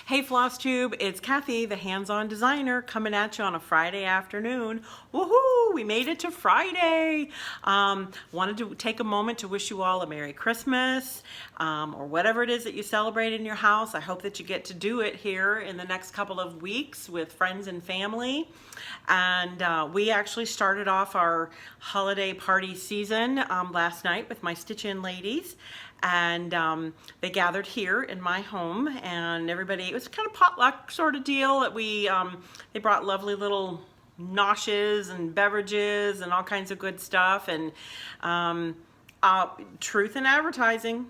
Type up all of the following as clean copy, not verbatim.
Hey Floss Tube, it's Kathy, the hands-on designer, coming at you on a Friday afternoon. Woohoo! We made it to Friday. Wanted to take a moment to wish you all a Merry Christmas, or whatever it is that you celebrate in your house. I hope that you get to do it here in the next couple of weeks with friends and family. And we actually started off our holiday party season last night with my Stitch-In ladies. And they gathered here in my home, and everybody, it was kind of potluck sort of deal that they brought lovely little noshes and beverages and all kinds of good stuff. And truth in advertising,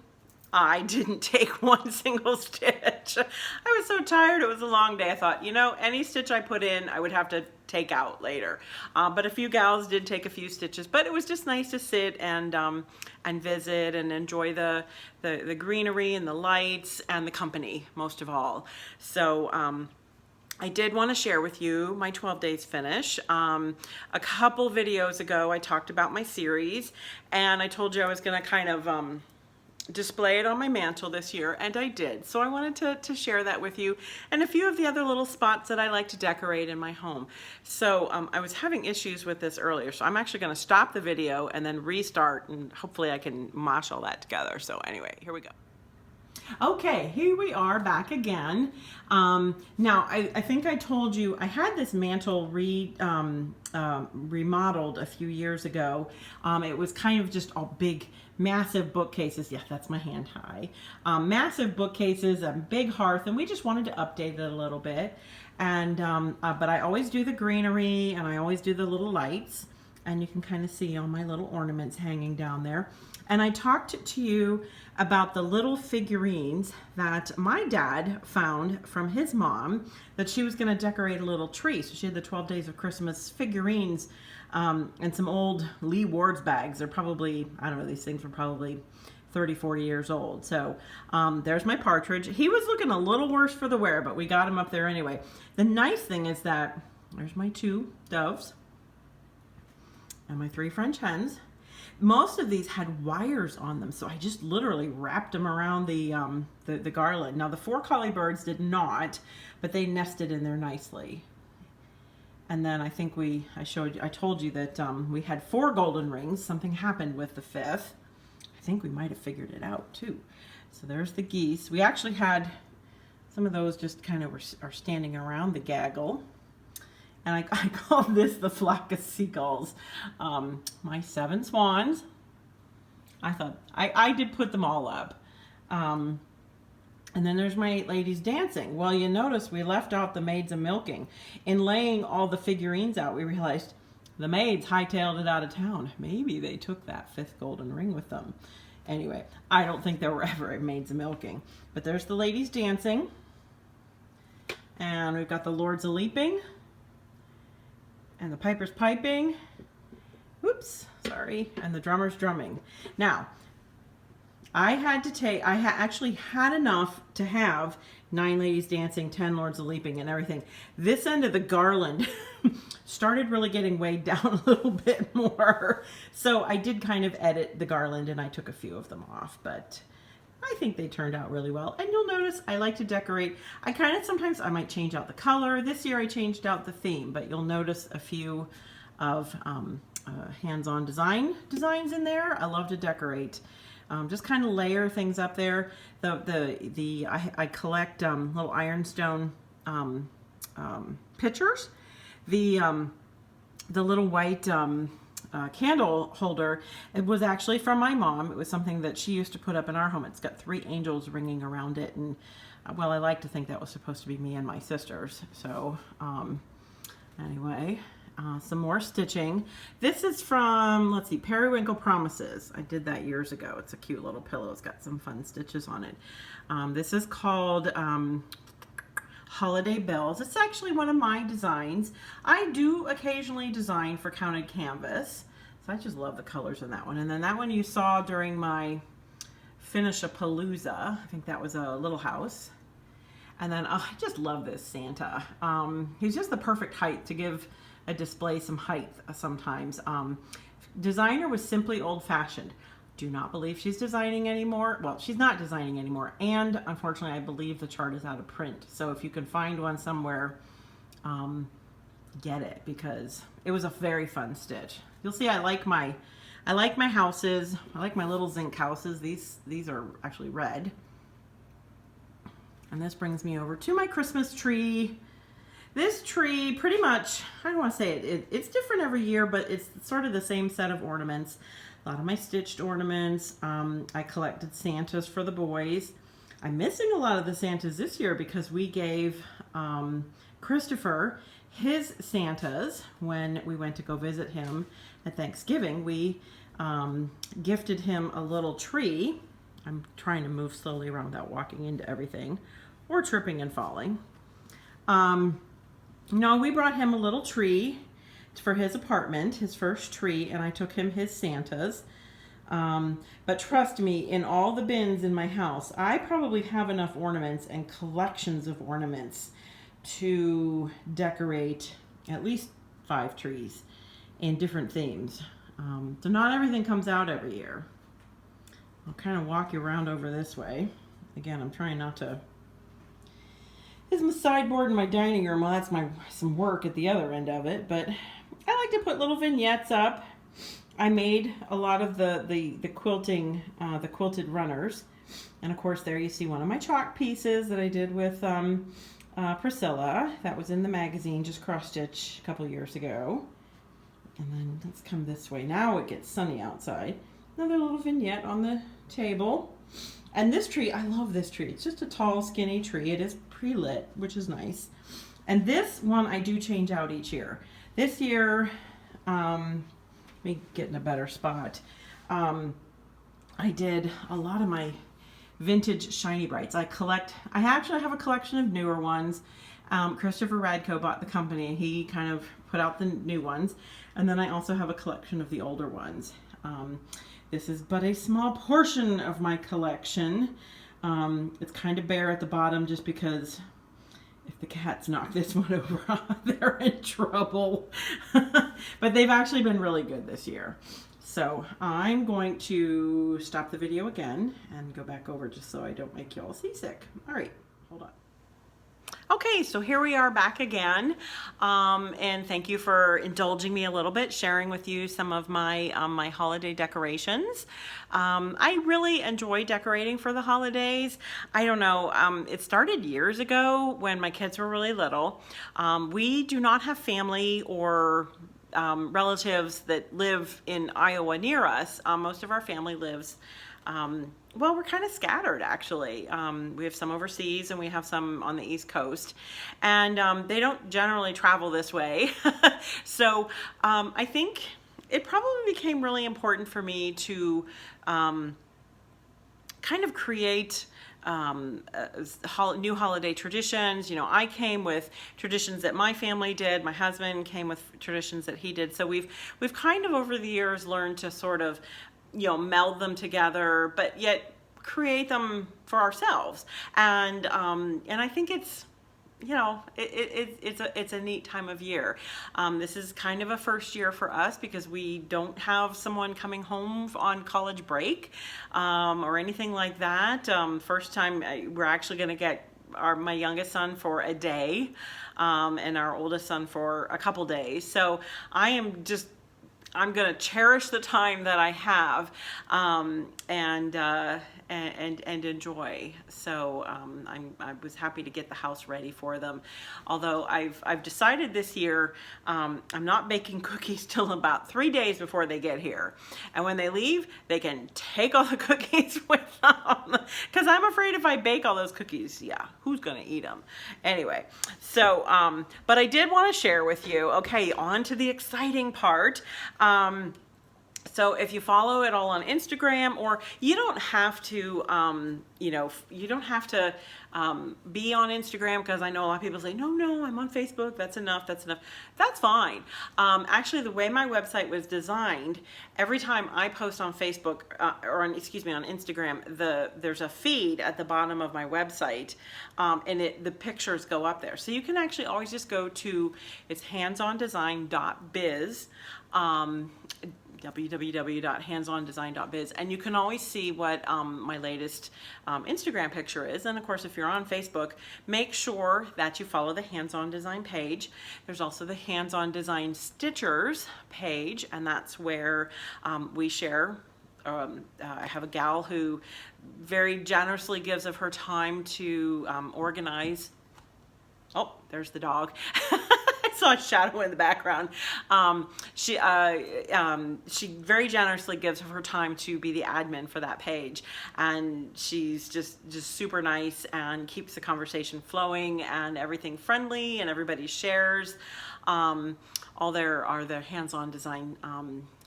I didn't take one single stitch. I was so tired. It was a long day. I thought, you know, any stitch I put in, I would have to take out later. But a few gals did take a few stitches. But it was just nice to sit and visit and enjoy the greenery and the lights and the company, most of all. So I did want to share with you my 12 days finish. A couple videos ago, I talked about my series, and I told you I was going to kind of display it on my mantle this year, and I did. So I wanted to share that with you, and a few of the other little spots that I like to decorate in my home. So I was having issues with this earlier, so I'm actually going to stop the video and then restart, and hopefully I can mosh all that together. So anyway, here we go. Okay, here we are back again. Now, I think I told you I had this mantle remodeled a few years ago. It was kind of just all big, massive bookcases. Yeah, that's my hand high. Massive bookcases, a big hearth, and we just wanted to update it a little bit. And but I always do the greenery, and I always do the little lights, and you can kind of see all my little ornaments hanging down there. And I talked to you about the little figurines that my dad found from his mom, that she was going to decorate a little tree. So she had the 12 Days of Christmas figurines and some old Lee Ward's bags. They're probably, I don't know, these things were probably 30, 40 years old. So there's my partridge. He was looking a little worse for the wear, but we got him up there anyway. The nice thing is that there's my 2 doves and my 3 French hens. Most of these had wires on them, so I just literally wrapped them around the garland. Now the 4 collie birds did not, but they nested in there nicely. And then I think I told you that we had 4 golden rings. Something happened with the 5th. I think we might have figured it out too. So there's the geese. We actually had some of those just kind of are standing around the gaggle. And I call this the flock of seagulls. My 7 swans. I thought, I did put them all up. And then there's my 8 ladies dancing. Well, you notice we left out the maids a milking. In laying all the figurines out, we realized the maids hightailed it out of town. Maybe they took that 5th golden ring with them. Anyway, I don't think there were ever maids a milking. But there's the ladies dancing. And we've got the lords a leaping. And the piper's piping, whoops, sorry, and the drummer's drumming. Now, I actually had enough to have 9 ladies dancing, 10 lords a leaping, and everything. This end of the garland started really getting weighed down a little bit more. So I did kind of edit the garland, and I took a few of them off, but I think they turned out really well. And you'll notice I like to decorate. Sometimes I might change out the color. This year I changed out the theme, but you'll notice a few of hands-on designs in there. I love to decorate. Just kind of layer things up there. I collect little ironstone pictures. The little white candle holder, it was actually from my mom. It was something that she used to put up in our home. It's got 3 angels ringing around it, and well, I like to think that was supposed to be me and my sisters. So anyway, some more stitching. This is from, let's see, Periwinkle Promises. I did that years ago. It's a cute little pillow. It's got some fun stitches on it. This is called Holiday Bells. It's actually one of my designs. I do occasionally design for counted canvas, so I just love the colors in that one. And then that one you saw during my Finish-a-Palooza. I think that was a little house. And then I just love this Santa. He's just the perfect height to give a display some height sometimes. Designer was simply old-fashioned. do not believe she's designing anymore. Well, she's not designing anymore. And unfortunately, I believe the chart is out of print. So if you can find one somewhere, get it, because it was a very fun stitch. You'll see I like my houses. I like my little zinc houses. These are actually red. And this brings me over to my Christmas tree. This tree, pretty much, I don't want to say it's different every year, but it's sort of the same set of ornaments. A lot of my stitched ornaments. I collected Santas for the boys. I'm missing a lot of the Santas this year because we gave Christopher his Santas when we went to go visit him at Thanksgiving. We gifted him a little tree. I'm trying to move slowly around without walking into everything or tripping and falling. No, we brought him a little tree for his apartment, his first tree, and I took him his Santas. But trust me, in all the bins in my house, I probably have enough ornaments and collections of ornaments to decorate at least 5 trees in different themes. So not everything comes out every year. I'll kind of walk you around over this way. Again, I'm trying not to. This is my sideboard in my dining room. Well, that's some work at the other end of it, but I like to put little vignettes up. I made a lot of the quilting, the quilted runners. And of course there you see one of my chalk pieces that I did with Priscilla. That was in the magazine, just cross stitch a couple years ago. And then let's come this way. Now it gets sunny outside. Another little vignette on the table. And this tree, I love this tree. It's just a tall, skinny tree. It is pre-lit, which is nice. And this one I do change out each year. This year, let me get in a better spot. I did a lot of my vintage Shiny Brights. I actually have a collection of newer ones. Christopher Radko bought the company and he kind of put out the new ones. And then I also have a collection of the older ones. This is but a small portion of my collection. It's kind of bare at the bottom just because if the cats knock this one over, they're in trouble. But they've actually been really good this year. So I'm going to stop the video again and go back over just so I don't make you all seasick. All right, hold on. Okay, so here we are back again, and thank you for indulging me a little bit, sharing with you some of my my holiday decorations. I really enjoy decorating for the holidays. I don't know, it started years ago when my kids were really little. We do not have family or relatives that live in Iowa near us. Most of our family lives well, we're kind of scattered actually. We have some overseas and we have some on the East Coast, and they don't generally travel this way. So I think it probably became really important for me to kind of create new holiday traditions. You know, I came with traditions that my family did. My husband came with traditions that he did. So we've kind of over the years learned to sort of, you know, meld them together, but yet create them for ourselves. And I think it's, you know, it's a neat time of year. This is kind of a first year for us because we don't have someone coming home on college break or anything like that. First time we're actually going to get my youngest son for a day and our oldest son for a couple days. So I'm going to cherish the time that I have and enjoy. So I was happy to get the house ready for them. Although I've decided this year I'm not baking cookies till about 3 days before they get here. And when they leave, they can take all the cookies with them. Because I'm afraid if I bake all those cookies, yeah, who's going to eat them? Anyway, so, but I did want to share with you, okay, on to the exciting part. So if you follow it all on Instagram, or you don't have to, you know, you don't have to be on Instagram, because I know a lot of people say, no, I'm on Facebook, that's enough, that's enough. That's fine. Actually, the way my website was designed, every time I post on Facebook, or on Instagram, there's a feed at the bottom of my website, and the pictures go up there. So you can actually always just go to, it's handsondesign.biz. www.handsondesign.biz, and you can always see what my latest Instagram picture is. And of course, if you're on Facebook, make sure that you follow the Hands-On Design page. There's also the Hands-On Design Stitchers page, and that's where we share. I have a gal who very generously gives of her time to organize. Oh, there's the dog. I saw a shadow in the background. She very generously gives of her time to be the admin for that page, and she's just super nice and keeps the conversation flowing and everything friendly, and everybody shares all their hands-on design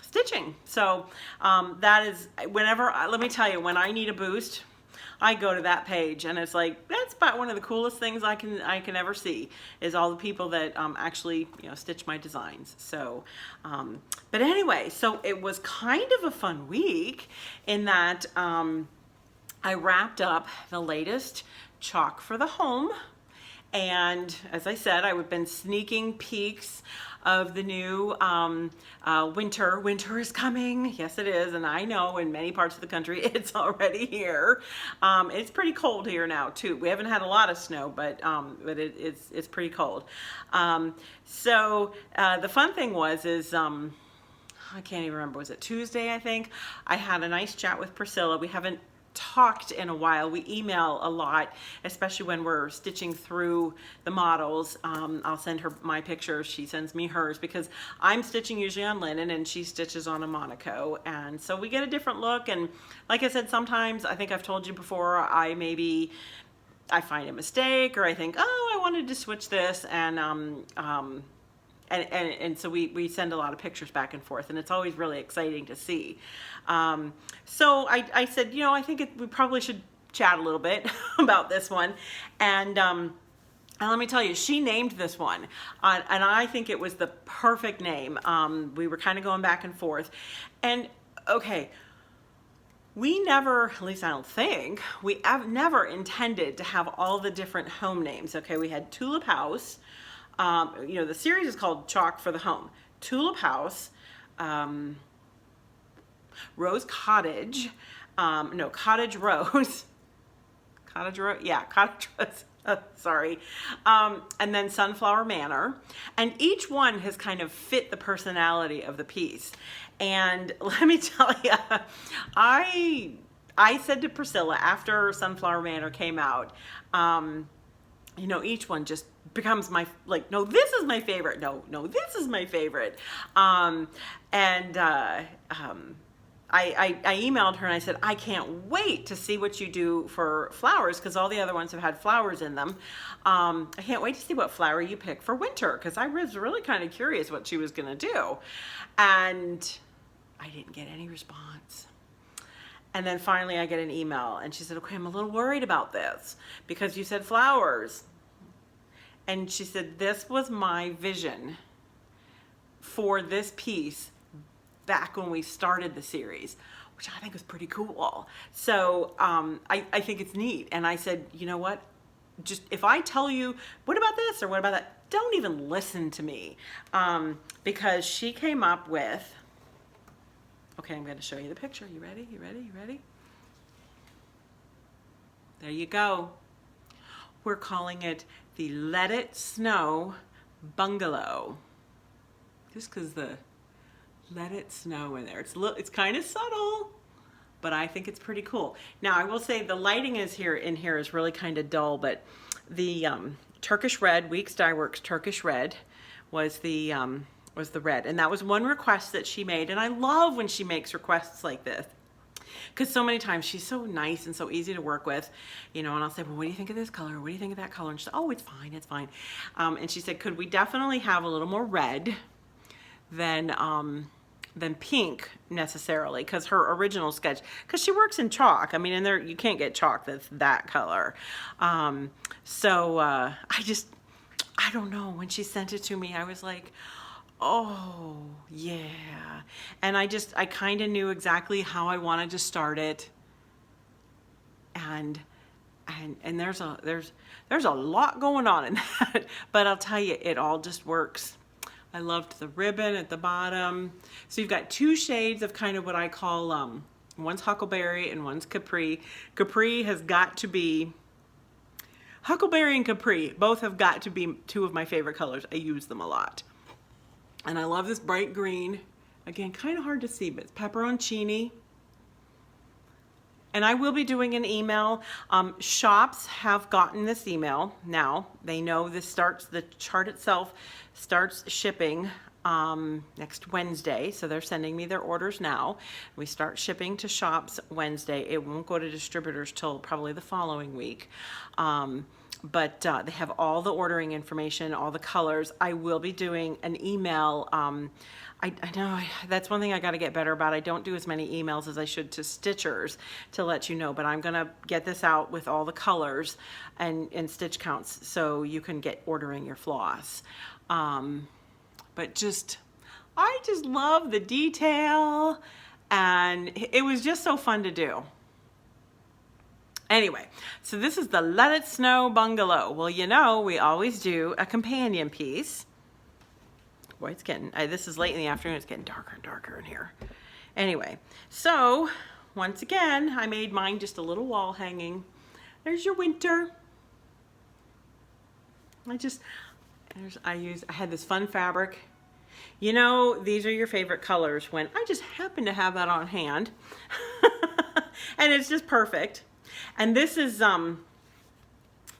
stitching. So that is, whenever, let me tell you, when I need a boost, I go to that page, and it's like, that's about one of the coolest things I can ever see, is all the people that actually, you know, stitch my designs. So but anyway, so it was kind of a fun week in that I wrapped up the latest Chalk for the Home. And as I said, I've been sneaking peeks of the new winter. Winter is coming. Yes, it is. And I know in many parts of the country it's already here. It's pretty cold here now too. We haven't had a lot of snow, but it's pretty cold. So the fun thing is I can't even remember, was it Tuesday, I think? I had a nice chat with Priscilla. We haven't talked in a while. We email a lot, especially when we're stitching through the models. I'll send her my pictures, she sends me hers, because I'm stitching usually on linen and she stitches on a Monaco, and so we get a different look. And like I said, sometimes, I think I've told you before, I find a mistake, or I think, oh, I wanted to switch this, and so we send a lot of pictures back and forth, and it's always really exciting to see. So I said, you know, I think we probably should chat a little bit about this one. And let me tell you, she named this one, and I think it was the perfect name. We were kind of going back and forth. And okay, we never, at least I don't think, we have never intended to have all the different home names. Okay, we had Tulip House. You know, the series is called Chalk for the Home. Tulip House, Rose Cottage, no, Cottage Rose, Cottage Rose, yeah, Cottage Rose, sorry, and then Sunflower Manor, and each one has kind of fit the personality of the piece. And let me tell you, I said to Priscilla after Sunflower Manor came out, you know, each one just becomes my, like, no, this is my favorite. No, this is my favorite. I emailed her and I said, I can't wait to see what you do for flowers, because all the other ones have had flowers in them. I can't wait to see what flower you pick for winter, because I was really kind of curious what she was going to do. And I didn't get any response. And then finally I get an email, and she said, okay, I'm a little worried about this because you said flowers. And she said, this was my vision for this piece back when we started the series, which I think was pretty cool. So I think it's neat. And I said, you know what? Just, if I tell you, what about this or what about that? Don't even listen to me. Because she came up with, okay, I'm going to show you the picture. You ready? You ready? You ready? There you go. We're calling it the Let It Snow Bungalow. Just because the Let It Snow in there. It's kind of subtle, but I think it's pretty cool. Now, I will say the lighting in here is really kind of dull, but the Turkish red, Weeks Dye Works Turkish red was the red. And that was one request that she made. And I love when she makes requests like this, because so many times she's so nice and so easy to work with, you know, and I'll say, well, what do you think of this color? What do you think of that color? And she said, oh, it's fine, it's fine. And she said, could we definitely have a little more red than pink necessarily, because her original sketch, because she works in chalk. I mean, and there, you can't get chalk that's that color. I don't know, when she sent it to me, I was like, oh yeah. And I kind of knew exactly how I wanted to start it. And there's a lot going on in that, but I'll tell you, it all just works. I loved the ribbon at the bottom. So you've got two shades of kind of what I call, one's Huckleberry and one's Capri. Capri has got to be, Huckleberry and Capri both have got to be two of my favorite colors. I use them a lot. And I love this bright green. Again, kind of hard to see, but it's pepperoncini. And I will be doing an email. Shops have gotten this email now. They know this starts, the chart itself starts shipping next Wednesday. So they're sending me their orders now. We start shipping to shops Wednesday. It won't go to distributors till probably the following week. But they have all the ordering information, all the colors. I will be doing an email. I know that's one thing I got to get better about. I don't do as many emails as I should to stitchers to let you know, but I'm going to get this out with all the colors and stitch counts so you can get ordering your floss. But I just love the detail, and it was just so fun to do. Anyway, so this is the Let It Snow Bungalow. Well, you know, we always do a companion piece. Boy, it's getting, this is late in the afternoon, it's getting darker and darker in here. Anyway, so once again, I made mine just a little wall hanging. There's your winter. I had this fun fabric. You know, these are your favorite colors when I just happen to have that on hand. And it's just perfect. And this is some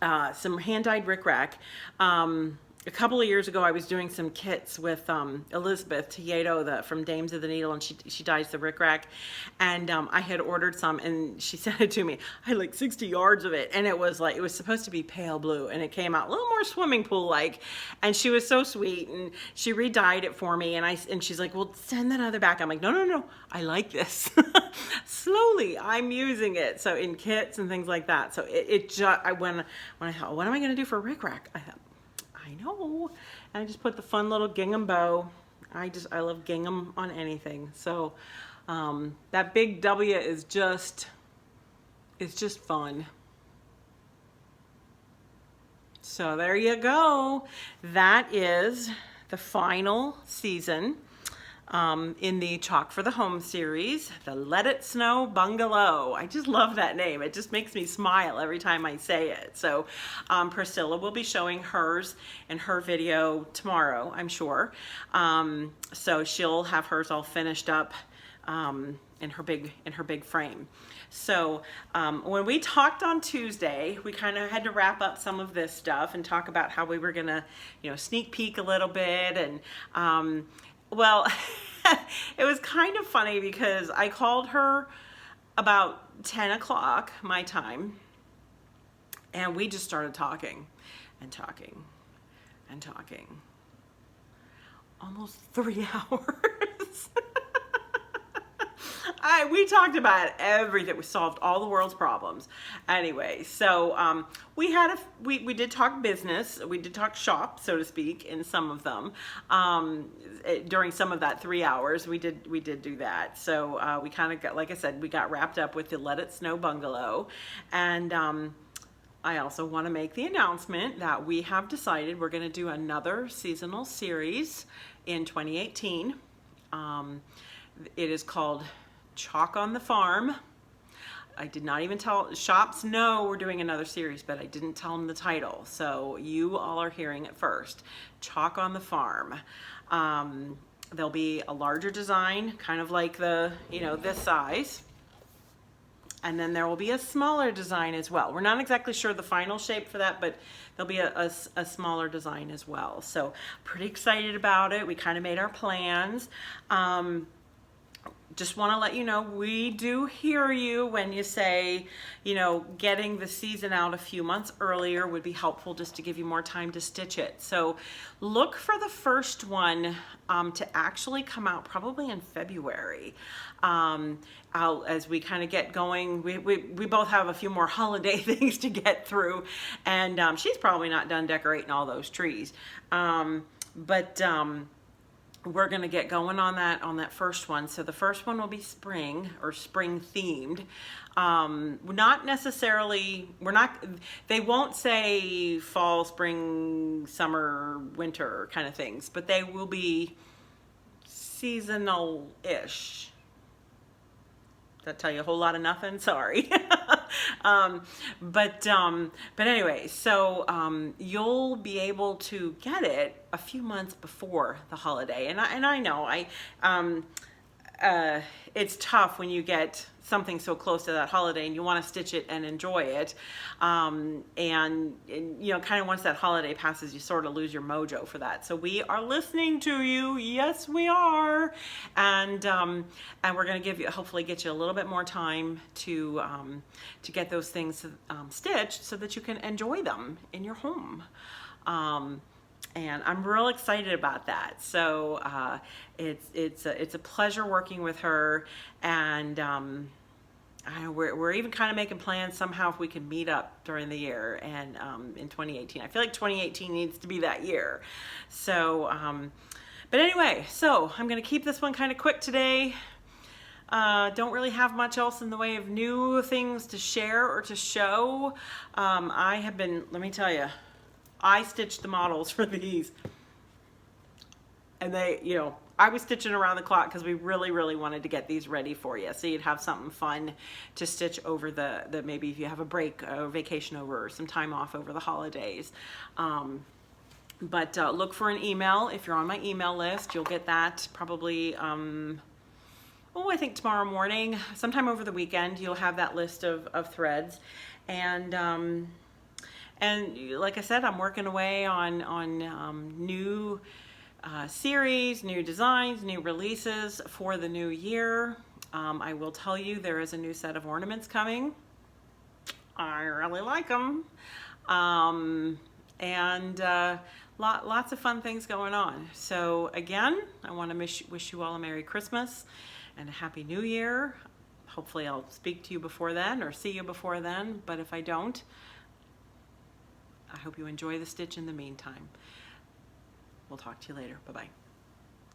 hand-dyed rickrack. A couple of years ago, I was doing some kits with Elizabeth Tieto from Dames of the Needle, and she dyes the rickrack. And I had ordered some, and she sent it to me. I had like 60 yards of it, and it was supposed to be pale blue, and it came out a little more swimming pool-like. And she was so sweet, and she re-dyed it for me. And she's like, "Well, send that other back." I'm like, "No, I like this." Slowly, I'm using it, so in kits and things like that. So when I thought, what am I going to do for rickrack? I thought, I know. And I just put the fun little gingham bow. I love gingham on anything. So that big W is just fun. So there you go. That is the final season in the Chalk for the Home series, the Let It Snow Bungalow. I just love that name. It just makes me smile every time I say it. So Priscilla will be showing hers in her video tomorrow, I'm sure. So she'll have hers all finished up in her big frame. So when we talked on Tuesday, we kind of had to wrap up some of this stuff and talk about how we were gonna, sneak peek a little bit. And well, it was kind of funny because I called her about 10 o'clock my time, and we just started talking and talking and talking. Almost 3 hours. We talked about everything. We solved all the world's problems. Anyway, so we did talk business. We did talk shop, so to speak, in some of them. During some of that 3 hours, we did do that. So we kind of got, like I said, we got wrapped up with the Let It Snow Bungalow. And I also want to make the announcement that we have decided we're going to do another seasonal series in 2018. It is called Chalk on the Farm. I did not even tell, shops know we're doing another series, but I didn't tell them the title. So you all are hearing it first. Chalk on the Farm. There'll be a larger design, kind of like this size. And then there will be a smaller design as well. We're not exactly sure the final shape for that, but there'll be a smaller design as well. So pretty excited about it. We kind of made our plans. Just want to let you know, we do hear you when you say, getting the season out a few months earlier would be helpful just to give you more time to stitch it. So look for the first one to actually come out probably in February. As we kind of get going, we both have a few more holiday things to get through, and she's probably not done decorating all those trees. we're going to get going on that first one. So the first one will be spring, or spring themed. Not necessarily, they won't say fall, spring, summer, winter kind of things, but they will be seasonal-ish. That tell you a whole lot of nothing? Sorry. But anyway, so you'll be able to get it a few months before the holiday. And I know it's tough when you get something so close to that holiday and you want to stitch it and enjoy it. And you know, kind of once that holiday passes, you sort of lose your mojo for that. So we are listening to you. Yes, we are. And we're going to give you, hopefully get you a little bit more time to get those things stitched so that you can enjoy them in your home. And I'm real excited about that. So it's a pleasure working with her, and we're even kind of making plans somehow if we can meet up during the year and in 2018. I feel like 2018 needs to be that year. So, but anyway, so I'm going to keep this one kind of quick today. Don't really have much else in the way of new things to share or to show. I have been, let me tell you, I stitched the models for these, and they, you know, I was stitching around the clock because we really, really wanted to get these ready for you, so you'd have something fun to stitch over the maybe if you have a break, a vacation over, or some time off over the holidays. But look for an email. If you're on my email list, you'll get that probably, I think tomorrow morning, sometime over the weekend. You'll have that list of threads, and like I said, I'm working away on new series, new designs, new releases for the new year. I will tell you there is a new set of ornaments coming. I really like them. And lots of fun things going on. So again, I want to wish you all a Merry Christmas and a Happy New Year. Hopefully I'll speak to you before then or see you before then, but if I don't, I hope you enjoy the stitch in the meantime. We'll talk to you later. Bye-bye.